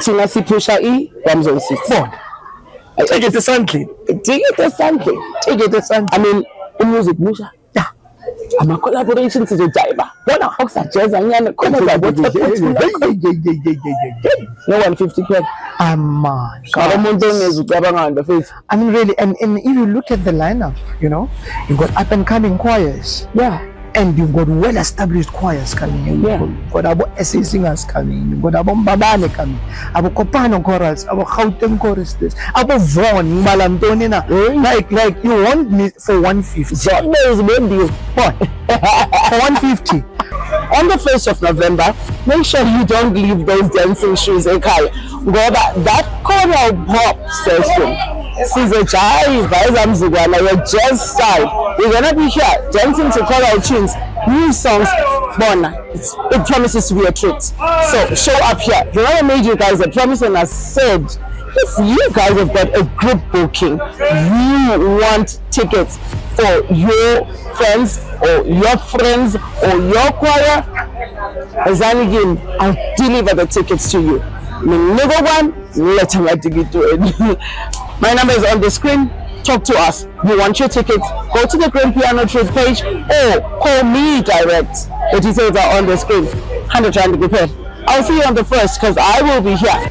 Thina siphusha i-106. Take it esandleni. Take it esandleni. Take it esandleni. I mean, umusic musha. Yeah. Ama-collaboration sizojayiva. Bona okusajeza nyane khona no 150 club. Man. I mean, really, and if you look at the lineup, you know, you've got up and coming choirs. Yeah. And you've got well-established choirs coming in. Yeah. You've got our SA singers coming. You've got our Mbabane coming. Our Kopano chorus. Our Gauteng choristers. Our Von Malantonina. Like you want me for 150. What? For 150. On the 1st of November, make sure you don't leave those dancing shoes, okay? Go back that choral pop session. Your jazz style. We're gonna be here dancing to choral tunes, new songs. It promises to be a treat. So show up here. Remember, I made you guys a promise, and I said, if you guys have got a group booking, you want tickets for your friends or your choir, Zanigin, I'll deliver the tickets to you. Number one, let him do it. My number is on the screen. Talk to us. You want your tickets? Go to the Grand Piano Trade page or call me direct. The details are on the screen. 100 Rand to be paid. I'll see you on the 1st because I will be here.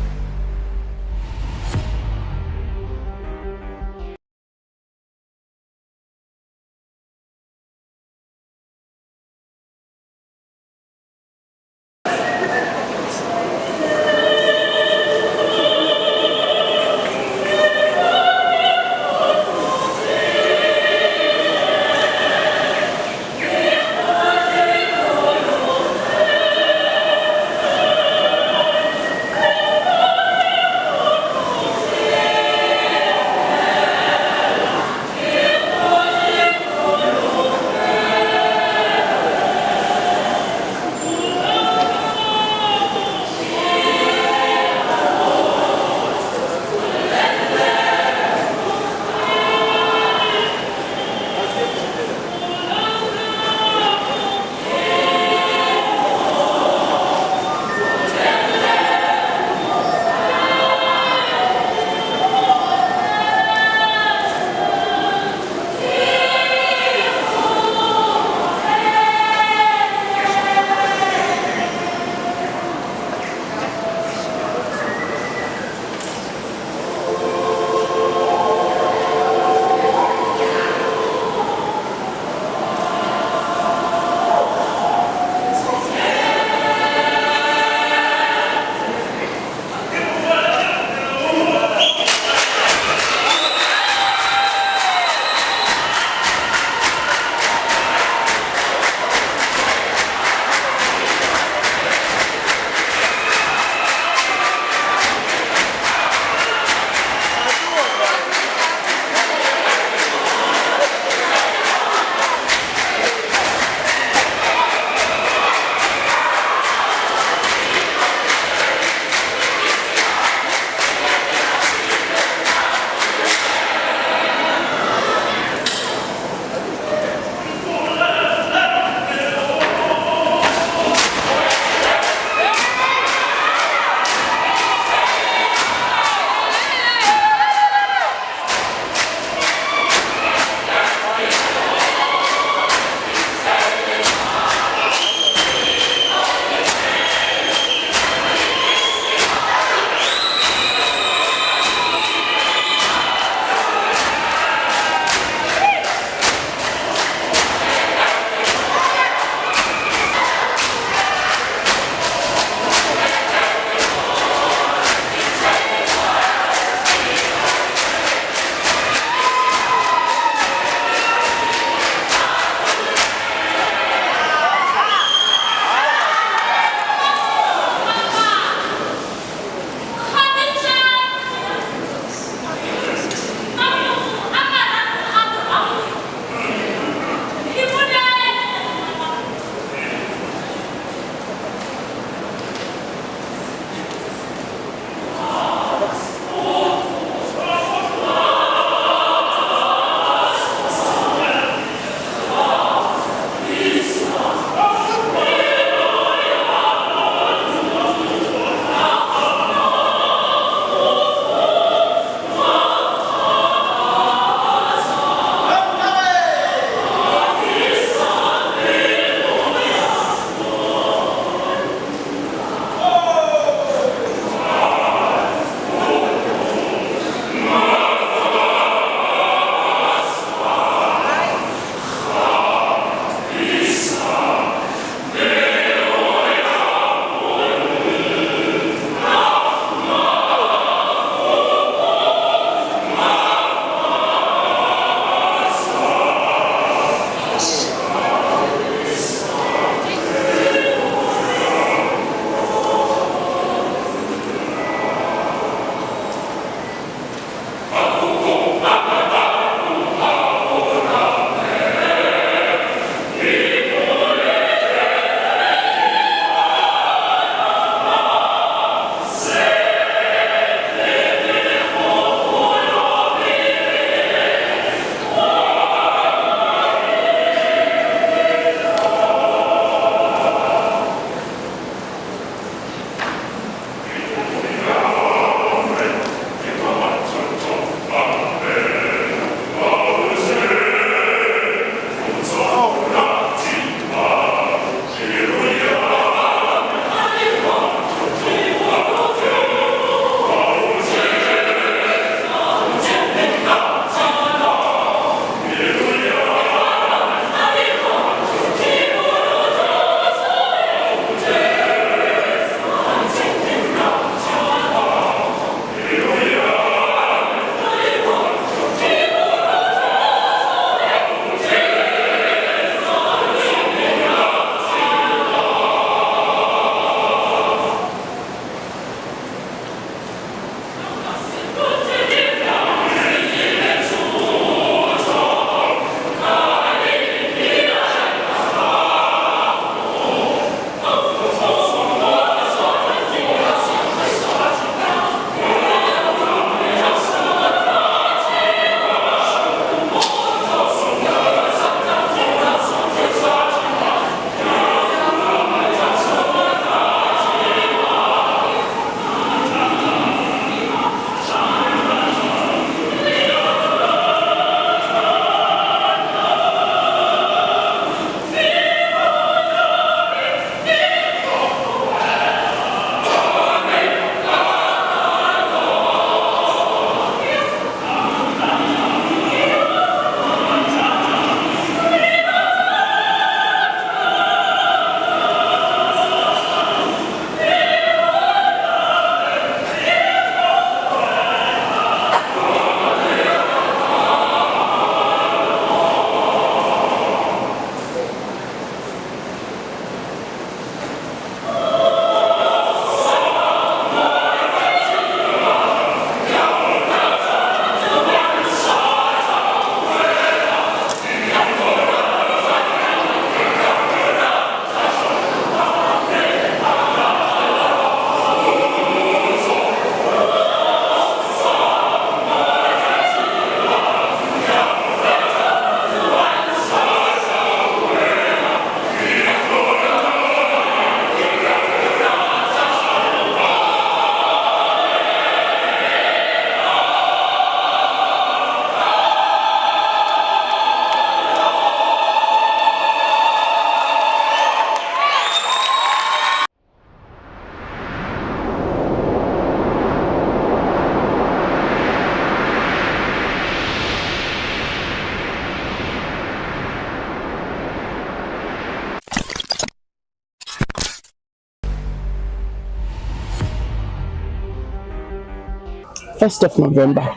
1st of November.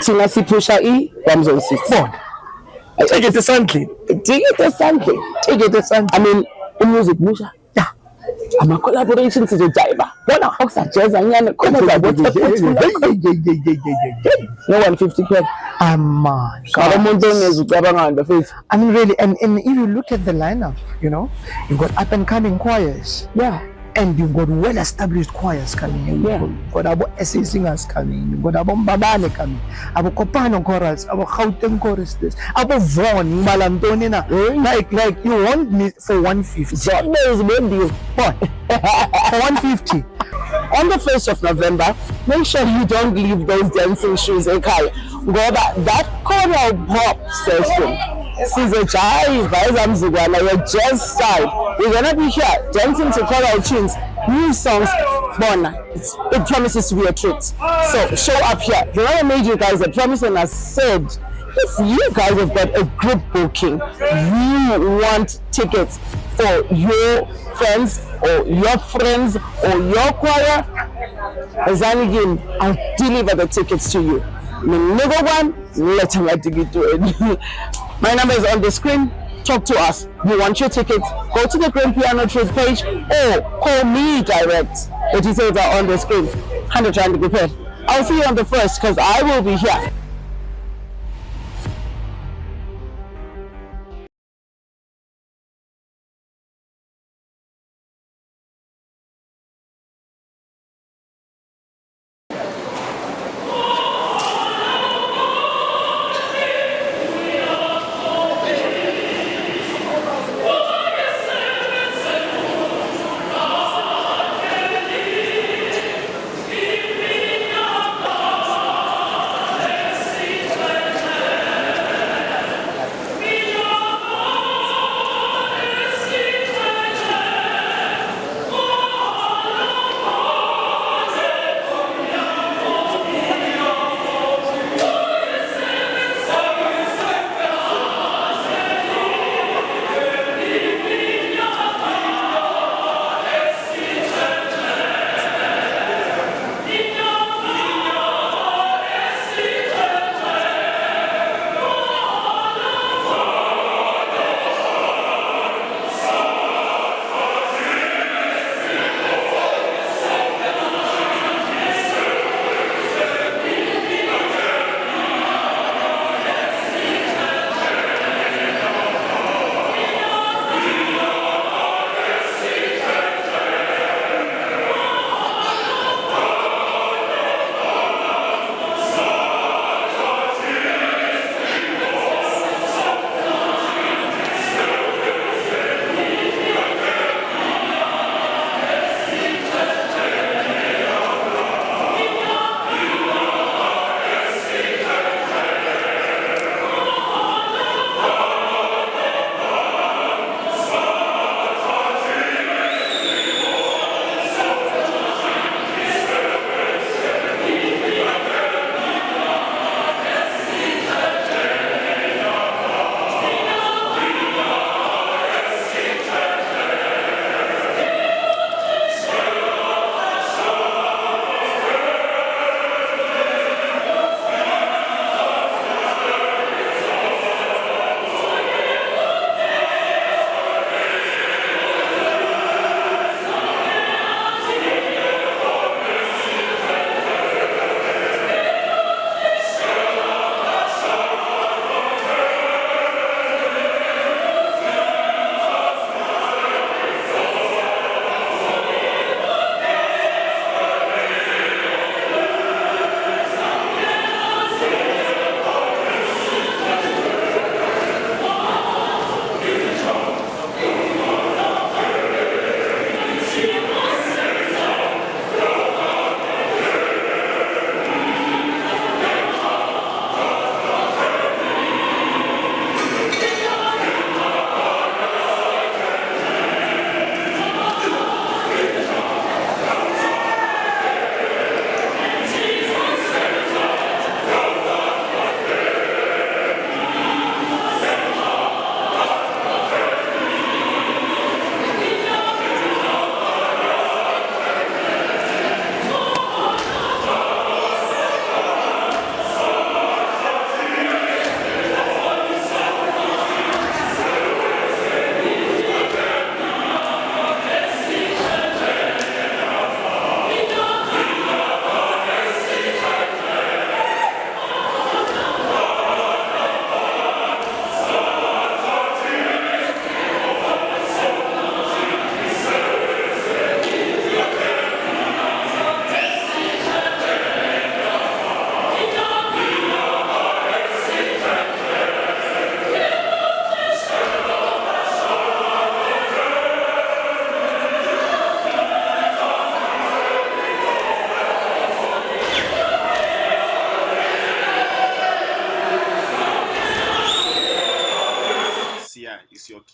Thina siphusha i-106. Take it esandleni. Take it esandleni. I mean, umusic musha. Yeah. Ama collaborations sizojayiva. Bona okusajeza nyane khona no 150 club. Man. I I mean, really, and if you look at the lineup, you know, you've got up and coming choirs. Yeah. And you've got well-established choirs coming. Yeah. You've got abo SA singers coming. You've got abo Mbabane coming. Abo Kopano chorals. Abo Gauteng choristers. Abo Von Malantoni na. Like you want me for 150. That is a good deal. What? For 150. On the 1st of November, make sure you don't leave those dancing shoes ekhaya. Ngoba that choral pop session sizojayiva ezamzukwana your jazz style. We're gonna be here dancing to choral tunes, new songs. Bona, it promises to be a treat. So show up here. Remember, I made you guys a promise and I said, if you guys have got a group booking, you want tickets for your friends or your friends or your choir, as again, I'll deliver the tickets to you. Let him do it. My number is on the screen. Talk to us. You want your tickets? Go to the Grand Piano Trade page or call me direct. The details are on the screen. 100 Rand prepared. I'll see you on the 1st because I will be here.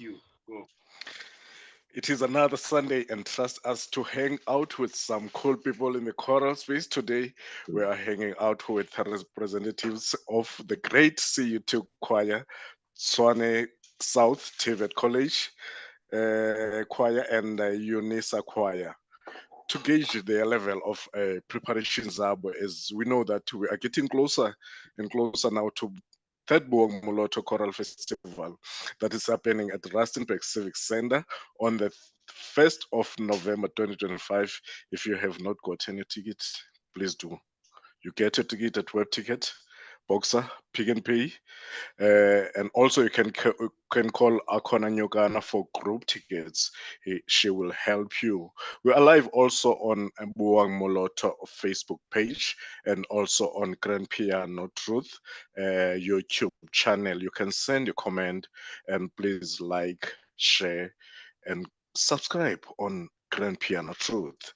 you. Go. It is another Sunday, and trust us to hang out with some cool people in the choral space. Today, we are hanging out with representatives of the great CU2 choir, Tshwane South Tvet College choir, and Unisa choir, to gauge their level of preparations as we know that we are getting closer and closer now to third Buang Moloto Choral Festival that is happening at Rustenburg Civic Center on the 1st of November 2025. If you have not gotten your ticket, please do. You get a ticket at Web Ticket, Boxer, Pick and Pay, and also you can call Akona Nyogana for group tickets. She will help you. We are live also on Buang Moloto Facebook page and also on Grand Piano Truth YouTube channel. You can send your comment and please like, share, and subscribe on Grand Piano Truth.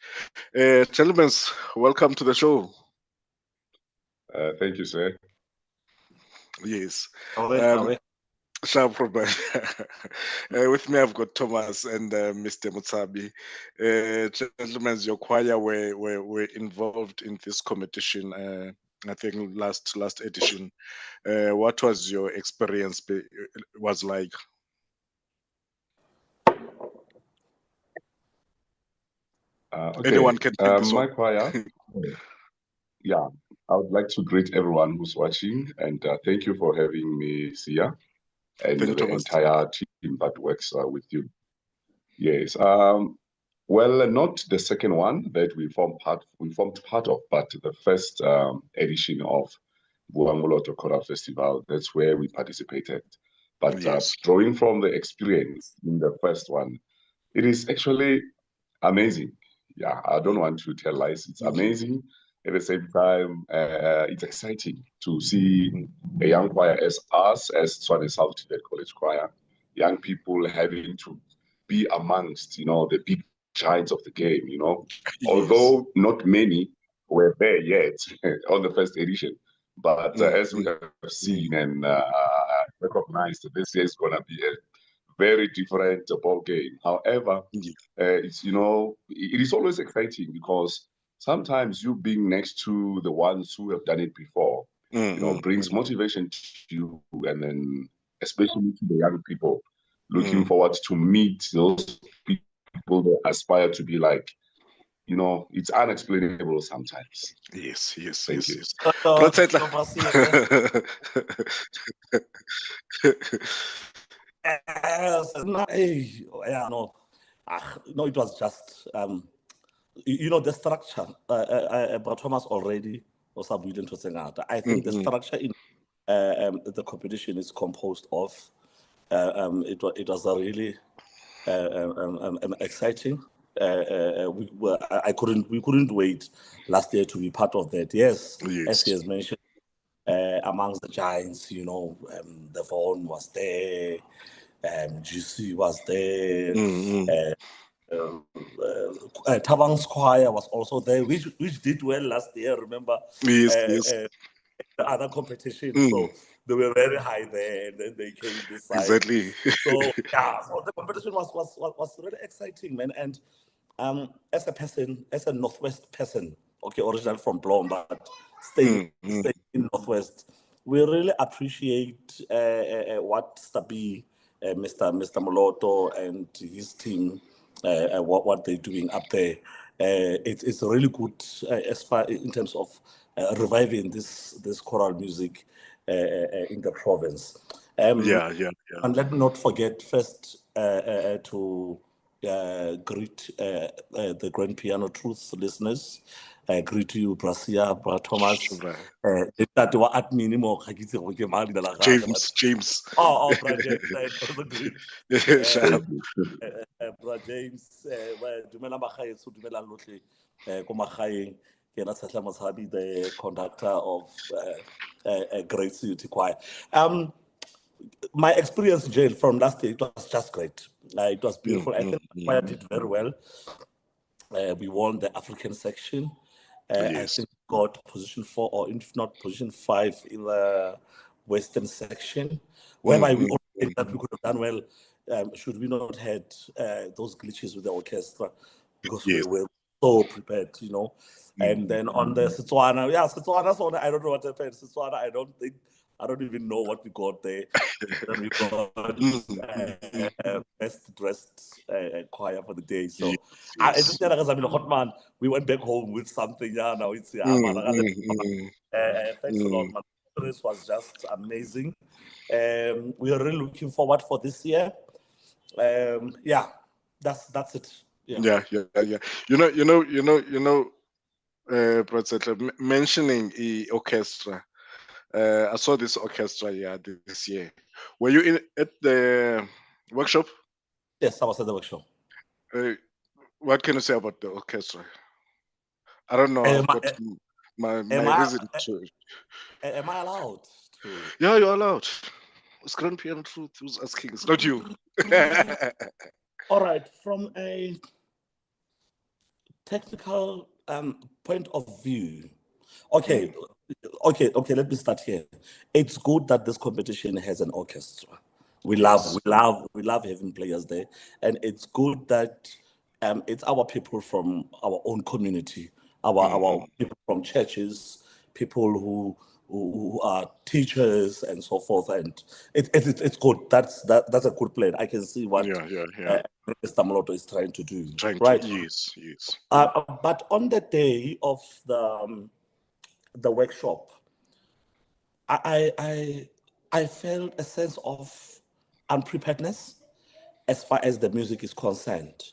Gentlemen, welcome to the show. Thank you, sir. Yes. Away. Sharp Robert. With me, I've got Thomas and Mr. Mutsabi. Gentlemen, your choir were involved in this competition. I think last edition. What was your experience was like? Okay. Anyone can take this my one. choir. Yeah, I would like to greet everyone who's watching, and thank you for having me, Sia, and Thank you, the Thomas. entire team that works with you. Yes. Well, not the second one that we formed part of, but the first edition of Buang Moloto Choral Festival. That's where we participated. But Yes. drawing from the experience in the first one, it is actually amazing. Yeah, I don't want to tell lies. It's amazing. At the same time, it's exciting to see a young choir as us, as Tshwane South Tvet College Choir, young people having to be amongst, the big giants of the game, Yes. Although not many were there yet on the first edition. But as we have seen and recognized, this year is going to be a very different ball game. However, it's it is always exciting because sometimes you being next to the ones who have done it before, brings motivation to you, and then especially to the young people looking forward to meet those people that aspire to be like. It's unexplainable sometimes. Yes. Thank you. No, it was just the structure. But Thomas already was willing to say that. I think the structure in the competition is composed of. It was a really exciting. We couldn't wait last year to be part of that. Yes. As he has mentioned, amongst the giants, the Vaughan was there, GC was there, Tabang's choir was also there, which did well last year. Remember, yes. the other competition, so they were very high there, and then they came this side. Exactly. So yeah, so the competition was really exciting, man. And as a Northwest person, okay, originally from Blom, but staying in Northwest, we really appreciate what Stabi, Mr. Moloto and his team, what they're doing up there. It's really good as far in terms of reviving this choral music in the province. And let me not forget first to greet the Grand Piano Truth listeners. Greet you, Brasia, Bra Thomas. James. Oh, Bra James, also greet. Bra James, dumela magaetso, dumela lotlhe ko magaeng. Ke na Tshahla Motsabi, the conductor of Great CUT Choir. My experience, Jail, from last year, it was just great. It was beautiful. I think the choir did very well. We won the African section. I think we got position 4, or if not position 5 in the Western section, whereby we think that we could have done well should we not had those glitches with the orchestra, because Yes. we were so prepared, you know. And then on the Setswana, Setswana song, I don't know what happened. Setswana, I don't even know what we got there. Then we got best dressed choir for the day. So I just said, I mean, hot man, we went back home with something. Yeah, now it's thanks a lot, man. This was just amazing. We are really looking forward for this year. Yeah, that's it. Yeah. Brother Settler, mentioning the orchestra. I saw this orchestra this year. Were you at the workshop? Yes, I was at the workshop. What can you say about the orchestra? I don't know. I've got my reason to. Am I allowed to? Yeah, you're allowed. It's Grand Piano Truth who's asking. It's not you. All right. From a technical point of view, okay. Let me start here. It's good that this competition has an orchestra. We love having players there, and it's good that it's our people from our own community, our people from churches, people who are teachers and so forth, and it's good. That's a good plan. I can see what Mr. Moloto is trying to do. Yes. But on the day of the workshop, I felt a sense of unpreparedness as far as the music is concerned.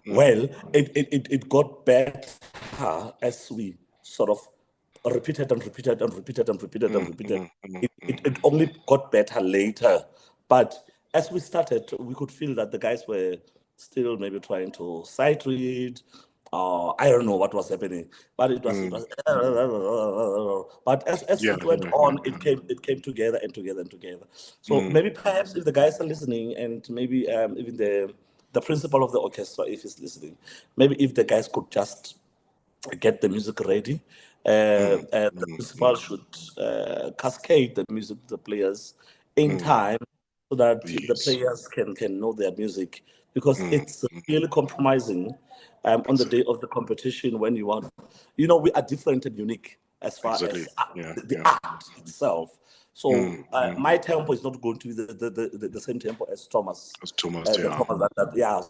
Well, it got better as we sort of repeated. It only got better later. But as we started, we could feel that the guys were still maybe trying to sight read. I don't know what was happening, but it was. But as it went on, it came together and together and together. So maybe perhaps if the guys are listening, and maybe even the principal of the orchestra, if he's listening, maybe if the guys could just get the music ready, the principal should cascade the music to the players in time, so that the players can know their music, because it's really compromising on the day of the competition, when you want, we are different and unique as far as the art itself. So my tempo is not going to be the same tempo as Thomas.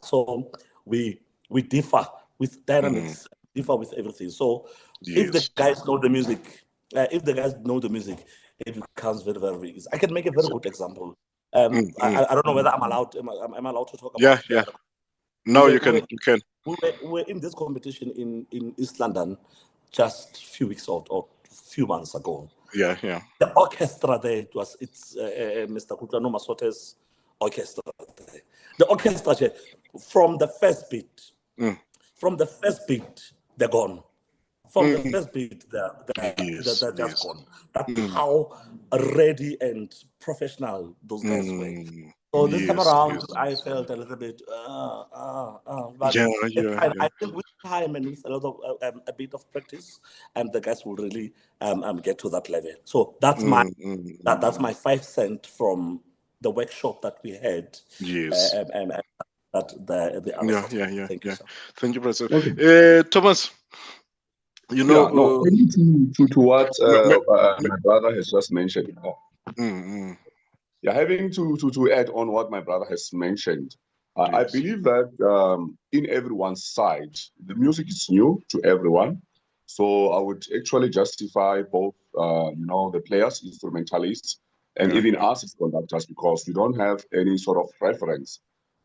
So we differ with dynamics, differ with everything. So if the guys know the music, it becomes very, very easy. I can make a very good example. I don't know whether I'm allowed. Am I allowed to talk about? No, you can. We were in this competition in East London just a few weeks or few months ago. The orchestra there, it's Mr. Kutlano Masote's orchestra there. The orchestra, from the first beat, they're gone. From the first beat, they're just gone. That's how ready and professional those guys were. So this time around, I felt a little bit, but I think with time and with a bit of practice, the guys will really get to that level. So that's that's my 5 cents from the workshop that we had. And that the other Thank you, sir. Thank you, Professor. Thomas. To what my brother has just mentioned. Having to add on what my brother has mentioned, I believe that in everyone's side, the music is new to everyone. So I would actually justify both, the players, instrumentalists, and even us as conductors, because we don't have any sort of reference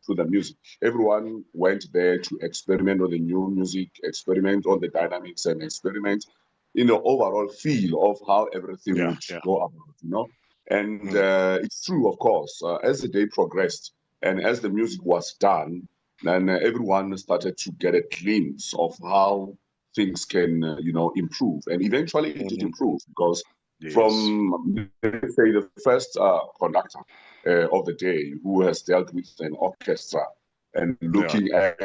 to the music. Everyone went there to experiment on the new music, experiment on the dynamics, and experiment in the overall feel of how everything would go about, And it's true, of course, as the day progressed and as the music was done, then everyone started to get a glimpse of how things can, improve. And eventually it did improve, because from, let's say, the first conductor of the day, who has dealt with an orchestra, and looking at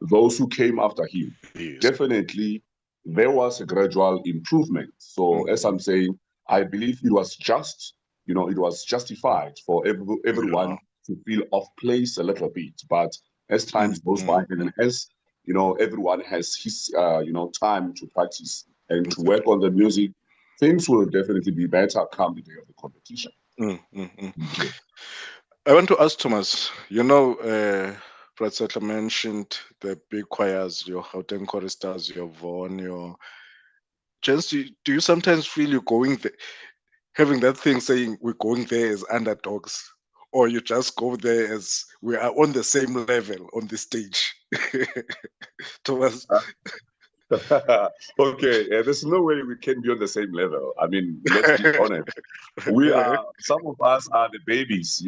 those who came after him, definitely there was a gradual improvement. So as I'm saying, I believe it was just it was justified for everyone to feel off place a little bit. But as times goes by, and as everyone has his time to practice and to work on the music, things will definitely be better come the day of the competition. I want to ask Thomas, Brad Sattler mentioned the big choirs, your Gauteng choristers, your Vaughan, your Jens, do you sometimes feel you're going there, having that thing saying we're going there as underdogs, or you just go there as we are on the same level on the stage? Thomas? Okay, there's no way we can be on the same level. I mean, let's be honest. Some of us are the babies,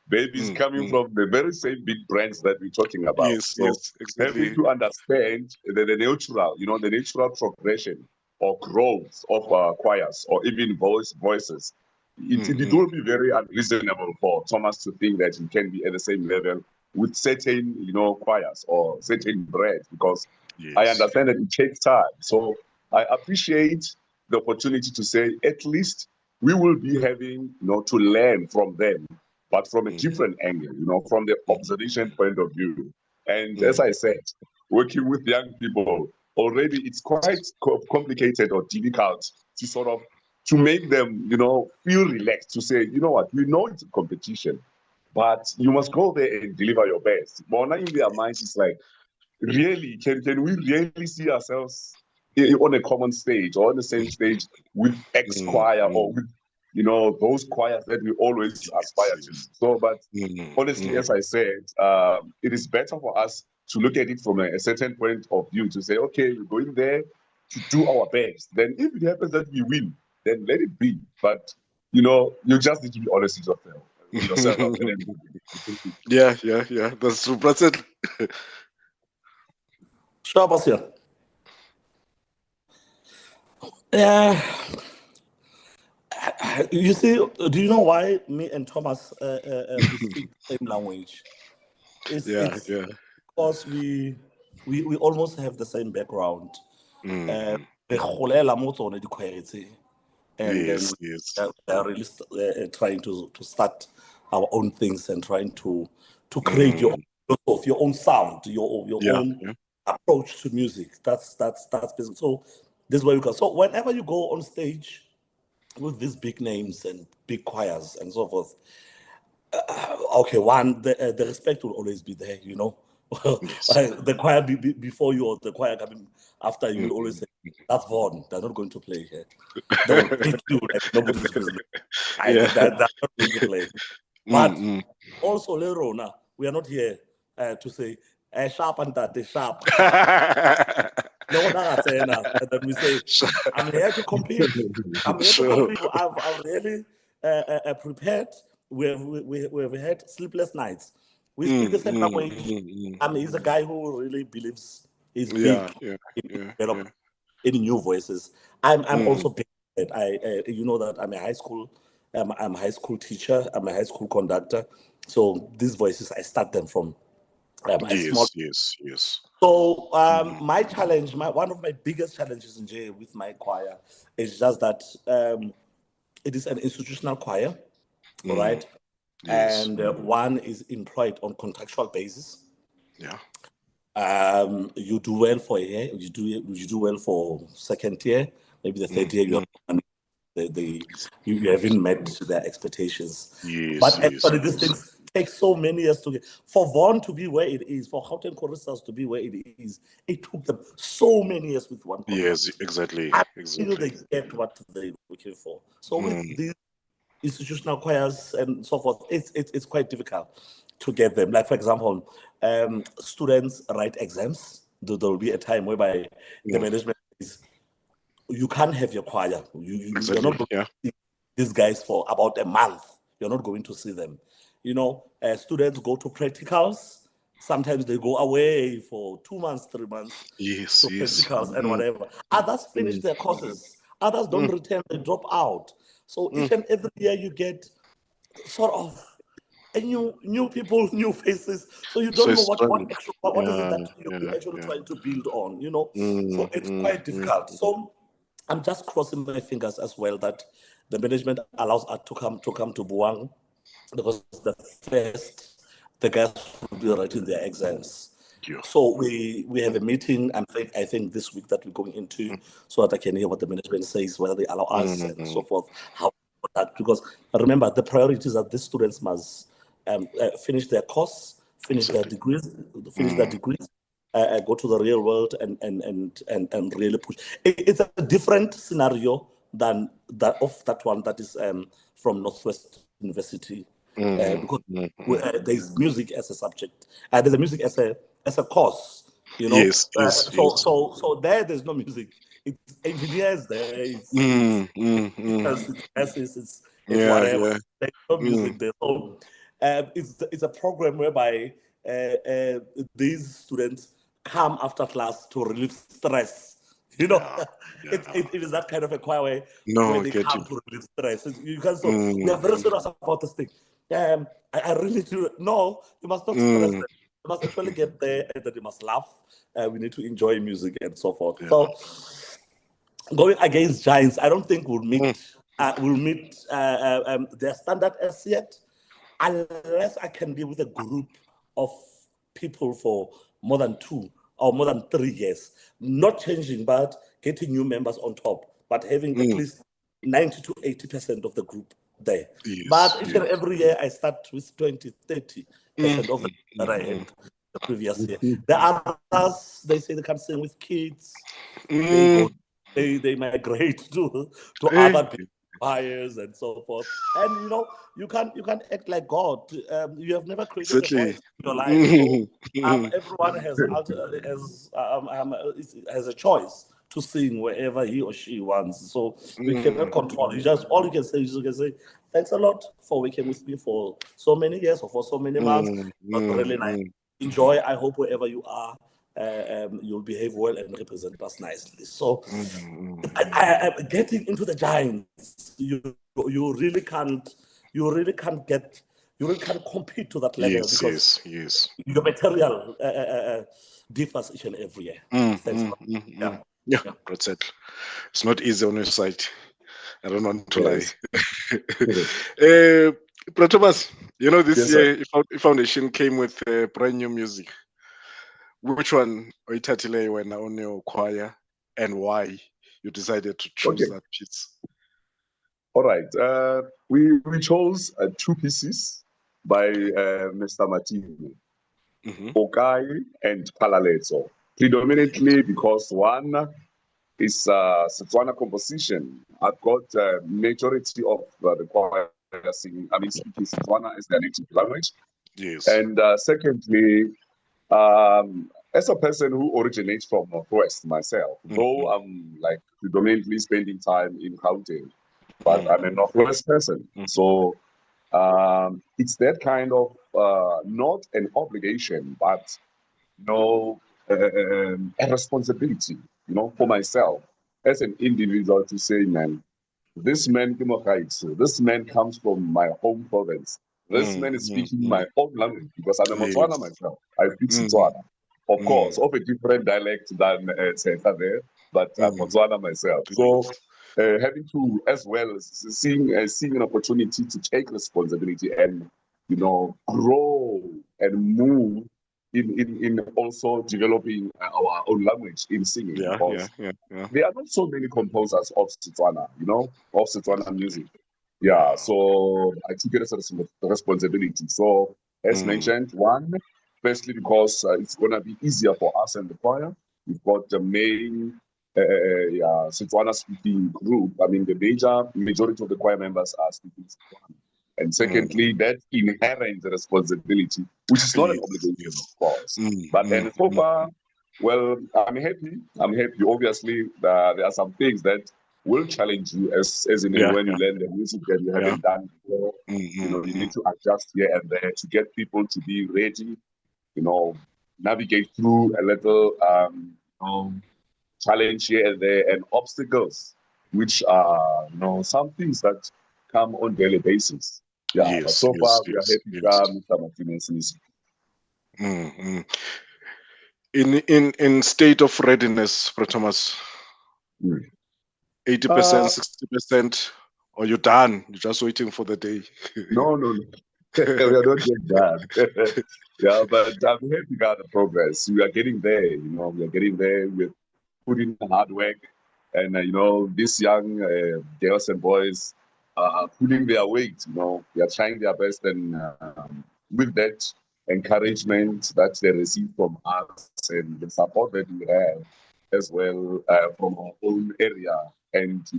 babies coming from the very same big brands that we're talking about. Yes, So yes, exactly. having to understand the natural progression or growth of choirs or even voices, it will be very unreasonable for Thomas to think that he can be at the same level with certain, choirs or certain brands, because I understand that it takes time. So I appreciate the opportunity to say at least we will be having, to learn from them, but from a different angle, from the observation point of view. And as I said, working with young people, already it's quite complicated or difficult to sort of to make them, feel relaxed, to say, you know what, we know it's a competition, but you must go there and deliver your best. But now in their minds, it's like, really, can we really see ourselves on a common stage or on the same stage with X choir or with those choirs that we always aspire to? So, but honestly, as I said, it is better for us to look at it from a certain point of view, to say, okay, we're going there to do our best. Then if it happens that we win, then let it be. But you just need to be honest with yourself. Yeah, that's true. That's it. Sure, Basia. Yeah. You see, do you know why me and Thomas we speak the same language? It's because we almost have the same background. And then we are really trying to start our own things and trying to create your own sound, your own approach to music. That's basically. So this is where you go. So whenever you go on stage with these big names and big choirs and so forth, okay, the respect will always be there, the choir before you or the choir coming after you will always say, that's Vaughan, they're not going to play here. They'll treat you like nobody's business. They're not going to play. But also, Lerona, we are not here to say, sharp and that, sharp. No, and then we say, I'm here to compete. I'm here to compete. I've really prepared. We've had sleepless nights. We speak the same language. He's a guy who really believes he's big in developing new voices. I'm also big. You know that I'm a high school. I'm a high school teacher. I'm a high school conductor. So these voices, I start them from yes. So my challenge, one of my biggest challenges in J with my choir is just that it is an institutional choir, all right? And one is employed on contractual basis. You do well for a year, you do well for second year, maybe the third year you haven't met their expectations. But actually these things take so many years to get. For Vaughan to be where it is, for Gauteng choristers to be where it is, it took them so many years with one choir. Yes, exactly. Until they get what they're looking for. So with these institutional choirs and so forth, it's quite difficult to get them. Like, for example, students write exams. There will be a time whereby the management is, you can't have your choir. You're not going to see these guys for about a month. You're not going to see them. Students go to practicals. Sometimes they go away for 2 months, 3 months to practicals and whatever. Others finish their courses. Others don't return, they drop out. So each and every year you get sort of new people, new faces. So you don't know what is it that you're actually trying to build on, So it's quite difficult. So I'm just crossing my fingers as well that the management allows us to come to Buang, because the guys will be writing their exams. Yeah. So we have a meeting. I think this week that we're going into, so that I can hear what the management says, whether they allow us and so forth. How that, because remember, the priority is that these students must finish their course, finish their degrees, go to the real world and really push. It's a different scenario than that one that is from Northwest University, because there's music as a subject, there's a music as a course, you know. Yes, So there's no music. It's engineers there. It's whatever. Yeah. There's no music there. So it's a program whereby these students come after class to relieve stress. You know, it is that kind of a choir where they come to relieve stress. You can, so we are very serious about this thing. I really do. No, you must not stress them. You must actually get there, and then you must laugh. We need to enjoy music and so forth. So going against giants, I don't think we'll meet their standard as yet, unless I can be with a group of people for more than 2 or more than 3 years, not changing, but getting new members on top, but having at least 90 to 80% of the group there. But each and every year I start with 20-30% of the that I had the previous year. The others, they say they can sing with kids. They migrate to other choirs and so forth. And you know, you can act like God. You have never created a voice in your life. So everyone has a choice to sing wherever he or she wants. So we cannot control. All you can say is, you can say, thanks a lot for working with me for so many years or for so many months. Not really nice. Enjoy. I hope wherever you are, you'll behave well and represent us nicely. So, I getting into the giants, you really can't compete to that level, because your material differs each and every year. Thanks. Yeah, that's it. It's not easy on your side. I don't want to lie. Thomas, you know, this year Foundation came with brand new music. Which one Oitatile when on your choir, and why you decided to choose that piece? All right. We chose 2 pieces by Mr. Martin, Okai and Palaletso, predominantly because one is Setswana composition. I've got majority of the choir singing, speaking Setswana as their native language. Yes. And secondly, as a person who originates from Northwest myself, though I'm like predominantly spending time in Gauteng, but I'm a Northwest person. So it's that kind of not an obligation, but a responsibility, for myself as an individual to say, man, this man comes from my home province. This man is speaking my own language, because I'm a Motswana myself. I speak Setswana. Of course, of a different dialect than Tshetsa there, but I'm Motswana myself. So having to, as well as seeing an opportunity to take responsibility and, grow and move in also developing our own language in singing. There are not so many composers of Setswana, of Setswana music. So I took it as a responsibility. So as mentioned, firstly, because it's going to be easier for us and the choir. We've got the main Setswana speaking group. The majority of the choir members are speaking Setswana. And secondly, that inherent responsibility, which is not an obligation, of course. But then so far, well, I'm happy. Obviously, there are some things that will challenge you as in when you learn the music that you haven't done before. You need to adjust here and there to get people to be ready, navigate through a little challenge here and there, and obstacles, which are some things that come on daily basis. But so far we are happy, Mr. Martinez. In state of readiness, Thomas, 80%, 60%, Or you're done? You're just waiting for the day. No, no, no. We are not yet done. Yeah, but I'm happy about the progress. We are getting there, we are getting there. We're putting in hard work. And, these young girls and boys are pulling their weight, They are trying their best. And with that encouragement that they receive from us and the support that we have as well from our own area and,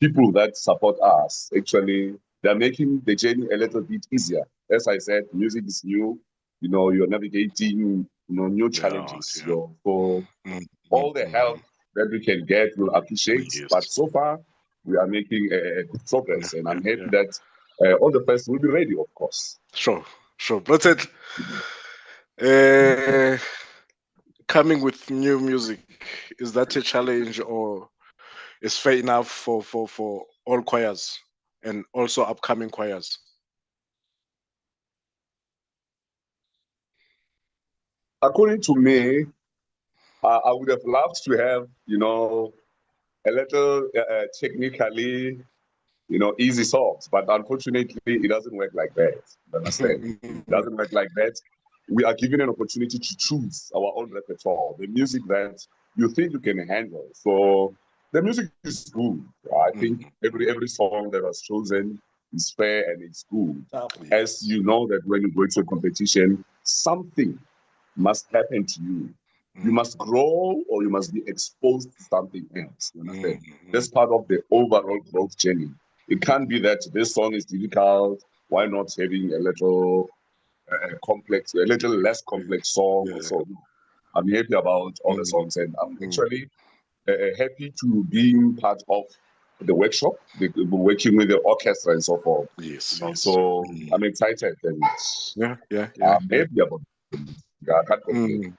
people that support us, actually, they're making the journey a little bit easier. As I said, music is new. You're navigating, new challenges. Yeah. So for all the help that we can get, we'll appreciate. Yes. But so far, we are making good progress, and I'm happy that all the fest will be ready, of course. Sure. But coming with new music, is that a challenge or is fair enough for all choirs and also upcoming choirs? According to me, I would have loved to have, a little technically, easy songs, but unfortunately, it doesn't work like that. You understand? It doesn't work like that. We are given an opportunity to choose our own repertoire, the music that you think you can handle. So the music is good. I think every song that was chosen is fair and it's good. As you know that when you go to a competition, something must happen to you. You must grow or you must be exposed to something else. You understand? That's part of the overall growth journey. It can't be that this song is difficult. Why not having a little complex, a little less complex song? Yeah. So I'm happy about all the songs, and I'm actually happy to being part of the workshop, working with the orchestra and so forth. Yes. So I'm excited and Yeah. I'm happy about it. I can't complain.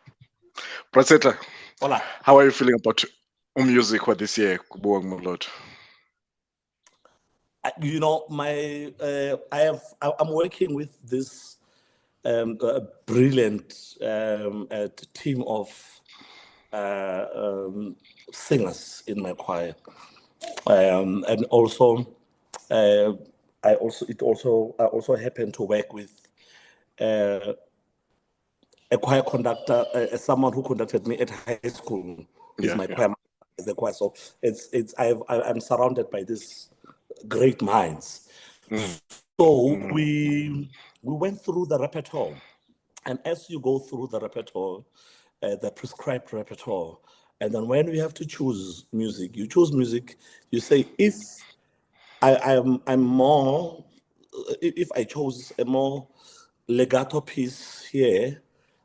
Praseta, Hola. how are you feeling about music for this year, Buang Moloto? I'm working with this brilliant team of singers in my choir, and also I also happen to work with a choir conductor, someone who conducted me at high school. Is my choir, the choir. So I'm surrounded by these great minds. So we went through the repertoire, and as you go through the repertoire, the prescribed repertoire, and then when we have to choose music, you choose music. You say, if I'm more, if I chose a more legato piece here,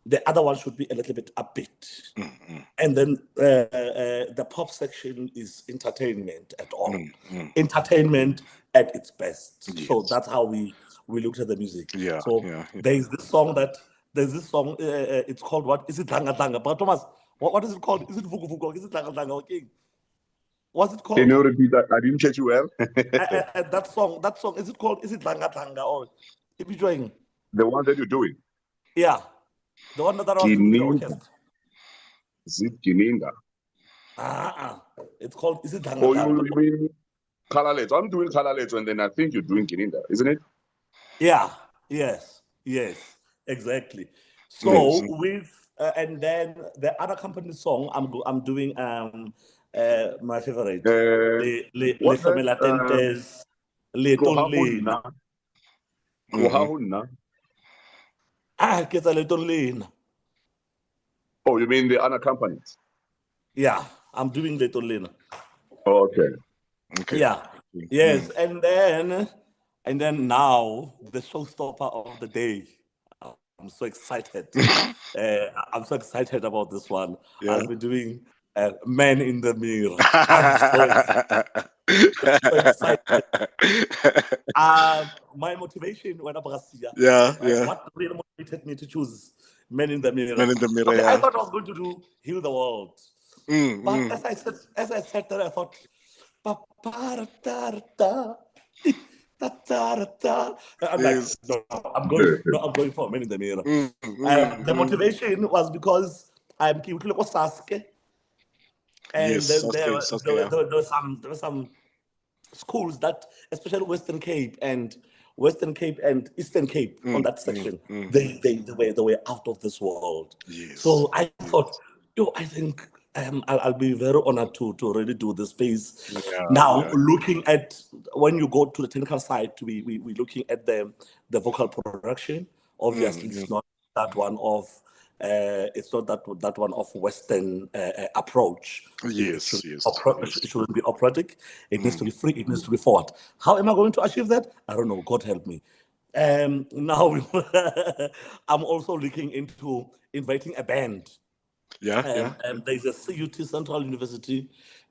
the other one should be a little bit upbeat. And then the pop section is entertainment at all. Entertainment at its best. Yes. So that's how we looked at the music. Yeah. There's this song it's called what? Is it Langa Langa? But Thomas, what is it called? Is it Vugu Vugu? Is it Langa Langa? Okay. What's it called? Can you repeat that? I didn't catch you well. That song, is it called? Is it Langa Langa or if you're doing? The one that you're doing. Yeah. The one that I was doing with the orchestra. Is it Gininga? It's called, is it Langa Oh, Langa? you mean Kalaleto? I'm doing Kalaleto, and then I think you're doing Gininga, isn't it? Yeah. Yes. Exactly. So and then the other company song I'm doing my favorite what's Le that? Latentes Leton Lena. Get a Leton Lena. Oh, you mean the unaccompanied? Yeah, I'm doing Leton Lena. Oh, okay. Yeah. Yes, and then now the showstopper of the day. I'm so excited. I'm so excited about this one. Yeah. I'll be doing Man in the Mirror. I'm so excited. My motivation when I was what really motivated me to choose Men in the Mirror? Man in the Mirror. Okay, Yeah. I thought I was going to do Heal the World. But as I said that, I thought, I'm like, I'm going for Men in the Mirror. The motivation was because I'm Saske, and Yes, then there were some schools that, especially Western Cape and Eastern Cape on that section, they were out of this world. Yes. So I thought, I think I'll be very honored to really do this space. Now, looking at when you go to the technical side, we're looking at the vocal production. Obviously, it's not that one of that one of Western approach. Yes, It shouldn't be operatic. It needs to be free. It needs to be forward. How am I going to achieve that? I don't know. God help me. Now I'm also looking into inviting a band. There's a CUT Central University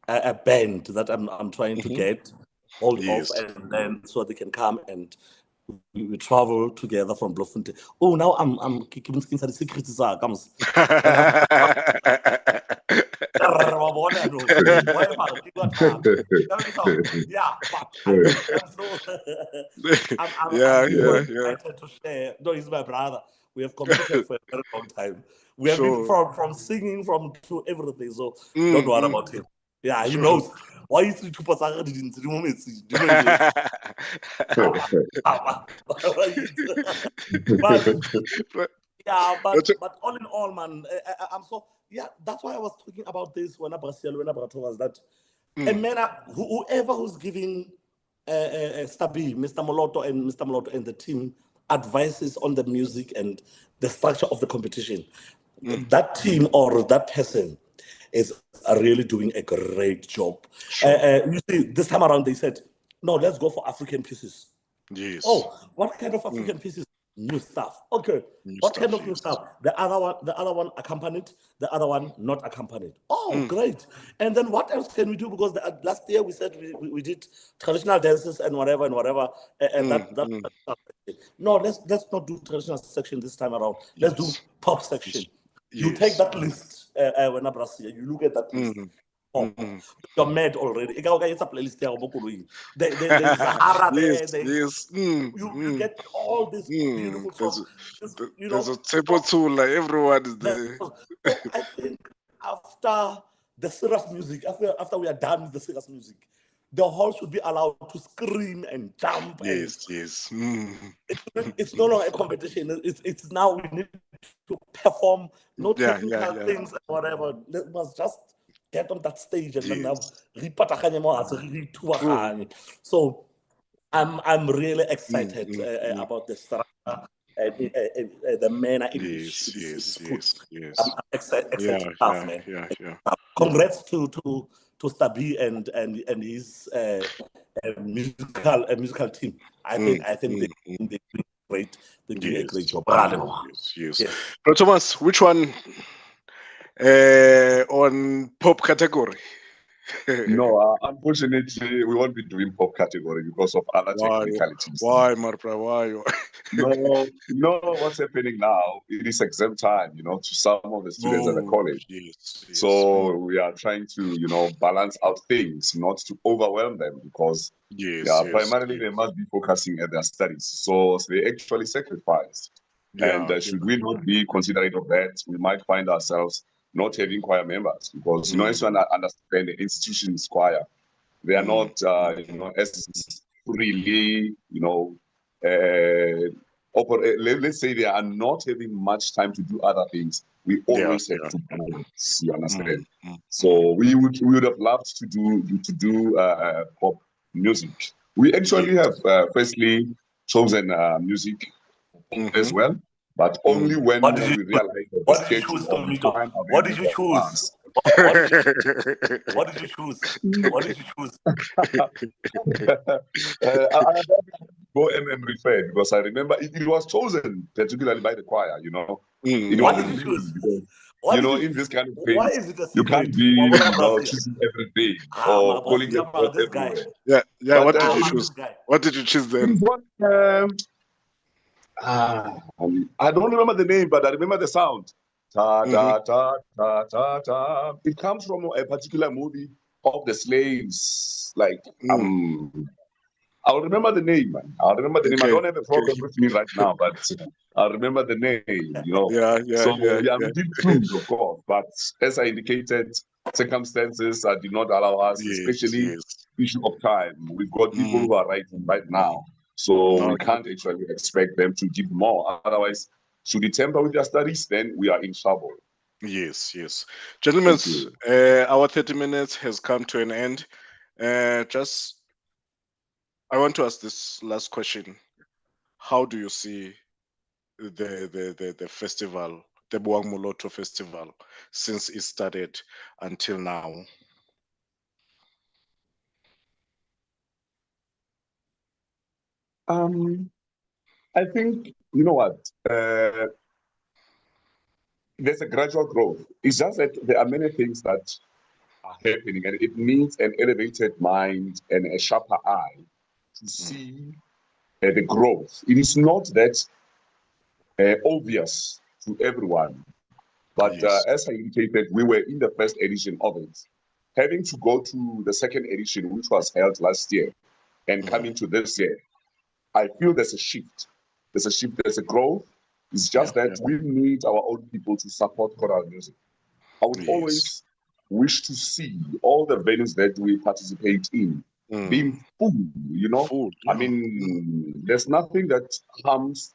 a band that I'm trying to get hold of, and then so they can come and we travel together from Bloemfontein. Oh, now I'm keeping the secrets. Yeah, but I'm so excited to share. No, he's my brother. We have committed for a very long time. We have been from singing to everything. So don't worry about him. Yeah, he knows. Why is he too didn't do message? Do you know but all in all, man, I'm so that's why I was talking about this when I was that a man, whoever who's giving Stabi, Mr. Moloto and the team advices on the music and the structure of the competition, that team or that person is really doing a great job. You see, this time around they said, no, let's go for African pieces. Yes. Oh, what kind of African pieces? New stuff. Okay. What kind of new stuff? The other one accompanied, the other one not accompanied. Oh, great. And then what else can we do? Because last year we said we did traditional dances and whatever. No, let's not do traditional section this time around. Let's do pop section. You take that list when you look at that list. You're mad already. It's a playlist there. There's Zahara there. You get all this beautiful songs. There's a table too, like everyone is there. So I think after the serious music, after we are done with the serious music, the hall should be allowed to scream and jump. Yes. It's no longer a competition. It's now we need to perform, no technical things and whatever. Let us just get on that stage and then so I'm really excited about the structure. The manner in which is put. I'm excited stuff, man. Congrats to Stabi and his musical team. I think they're doing great. They're doing a great job. Yes. But Thomas, which one on pop category? No, unfortunately, we won't be doing pop category because of other technicalities. Why, Marpra? Why? No, what's happening now? It is exam time, to some of the students at the college. Yes. So we are trying to, balance out things, not to overwhelm them, because primarily they must be focusing at their studies. So they actually sacrifice. Should we not be considerate of that, we might find ourselves not having choir members, because as you understand, the institution is choir. They are not as freely let's say they are not having much time to do other things. We always have to balance, you understand. So we would have loved to do pop music. We actually have firstly chosen music as well, but only when we realize that the schedule of the time. What did you choose? What did you choose? I go and refer, because I remember it was chosen particularly by the choir. What did you choose? In this kind of thing, you can't be choosing everything or calling them this guy. Yeah. What did you choose? What did you choose then? I don't remember the name, but I remember the sound. Ta ta ta ta ta ta. It comes from a particular movie of the slaves. I'll remember the name, man. I don't have a program with me right now, but I'll remember the name. We did choose, of course, but as I indicated, circumstances did not allow us, especially issue of time. We've got people who are writing right now, so we can't actually expect them to give more. Otherwise, should they tamper with their studies, then we are in trouble. Yes, yes. Gentlemen, our 30 minutes has come to an end. I want to ask this last question. How do you see the festival, the Buang Moloto Festival, since it started until now? I think, you know what, there's a gradual growth. It's just that there are many things that are happening, and it needs an elevated mind and a sharper eye to see the growth. It is not that obvious to everyone, but Yes. as I indicated, we were in the first edition of it. Having to go to the second edition, which was held last year, and coming to this year, I feel there's a shift. There's a shift, there's a growth. It's just that we need our own people to support choral music. I would always wish to see all the venues that we participate in being full, you know. Full, I mean, there's nothing that warms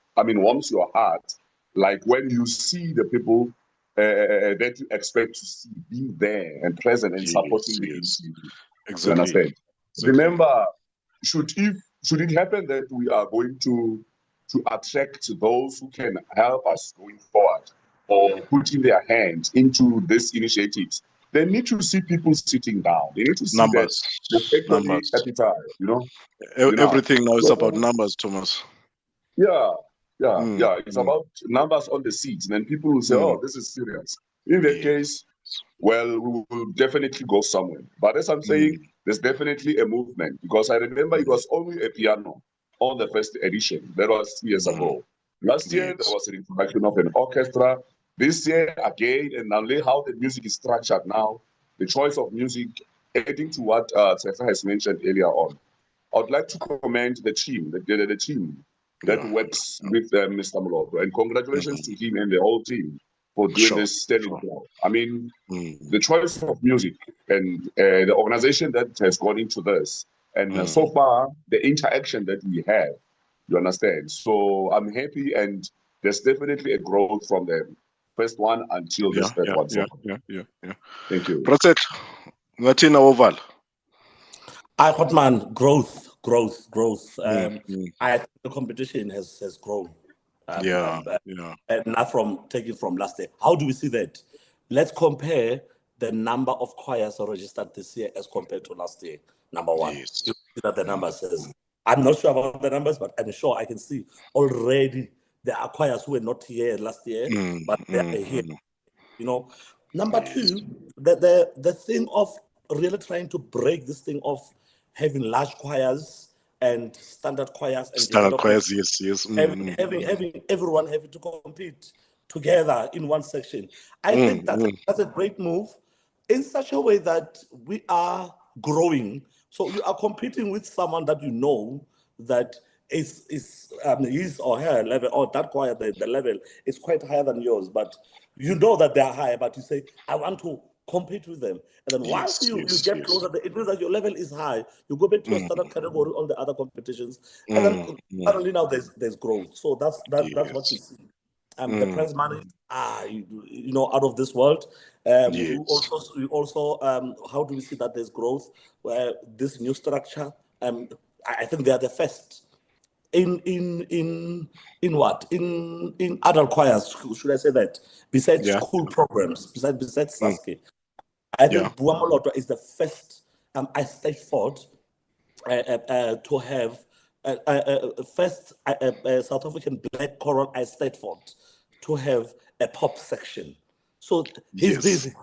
your heart like when you see the people that you expect to see being there and present and supporting the initiative. Exactly. You understand? Exactly. Remember, should it happen that we are going to attract those who can help us going forward or putting their hands into these initiatives, they need to see people sitting down. They need to see that there's actually capital, you know. Everything now is about numbers, Thomas. Yeah. It's about numbers on the seats, and then people will say, "Oh, this is serious." In that case, well, we will definitely go somewhere. But as I'm saying, there's definitely a movement, because I remember it was only a piano on the first edition. That was 2 years ago. Last year, there was an introduction of an orchestra. This year, again, and only how the music is structured now, the choice of music, adding to what Tshwane has mentioned earlier on. I'd like to commend the team, the team that works with Mr. Moloto, and congratulations to him and the whole team for doing this sterling job. I mean, the choice of music and the organization that has gone into this, and so far the interaction that we have, you understand. So I'm happy, and there's definitely a growth from the first one until this third one. Thank you. Protect. Latina Oval. I thought, man, growth. I think the competition has grown. And not from taking from last year. How do we see that? Let's compare the number of choirs registered this year as compared to last year. Number one, you see that the number says. I'm not sure about the numbers, but I'm sure I can see already there are choirs who were not here last year, but they are here. You know, number two, the thing of really trying to break this thing of having large choirs and standard choirs and standard choirs, yes. Having everyone having to compete together in one section. I think that's a great move in such a way that we are growing. So you are competing with someone that you know that is his or her level, or that choir, the level is quite higher than yours, but you know that they are high, but you say, I want to compete with them. And then once you get closer, it means that your level is high. You go back to your standard category, all the other competitions, and then suddenly now there's growth. So that's what you see. The prize money are out of this world. We also how do we see that there's growth? Where this new structure, I think they are the first in adult choirs, should I say that? Besides school programs, besides Saske, I think Buang Moloto is the first estate fort to have first South African black choral estate fort to have a pop section. So he's busy.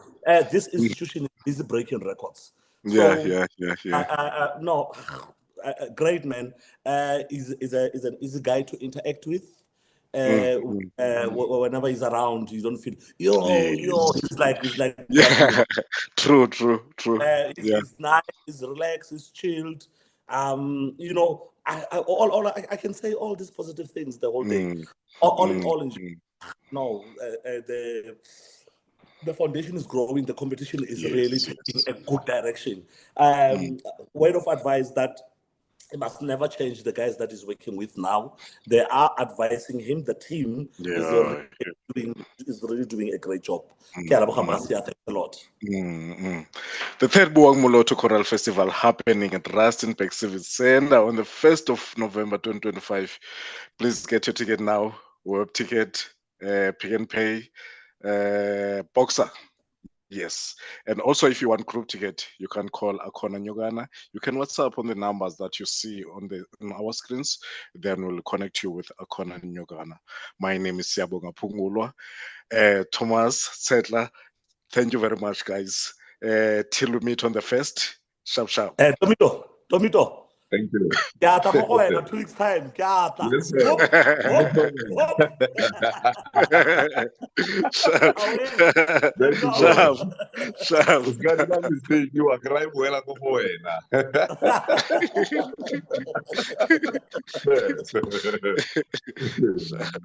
This institution is busy breaking records. So, no, great man. Is an easy guy to interact with. Whenever he's around, you don't feel He's like True. He's nice, he's relaxed, he's chilled. I can say all these positive things the whole day. All in all, the foundation is growing, the competition is Yes, really yes. taking a good direction. Word of advice that he must never change the guys that he's working with now. They are advising him. The team Yeah. is really doing a great job. Thanks a lot. The third Buang Moloto Choral Festival happening at Rustenburg Civic Center on the 1st of November 2025. Please get your ticket now. Web ticket, Pick and Pay, Boxer. Yes. And also, if you want group ticket, you can call Akona Nyogana. You can WhatsApp on the numbers that you see on our screens. Then we'll connect you with Akona Nyogana. My name is Siyabonga Pungulwa. Thomas Settler, thank you very much, guys. Till we meet on the 1st. Sharp, sharp. Tomito. Thank you. Yeah, 2 weeks time. Yes, sir. Whoop, No whoop, problem. whoop. Sharp. Away. Thank you, Sharp. sir. Sharp. Usikati na mistake, you are crying well ako po wena. Sharp.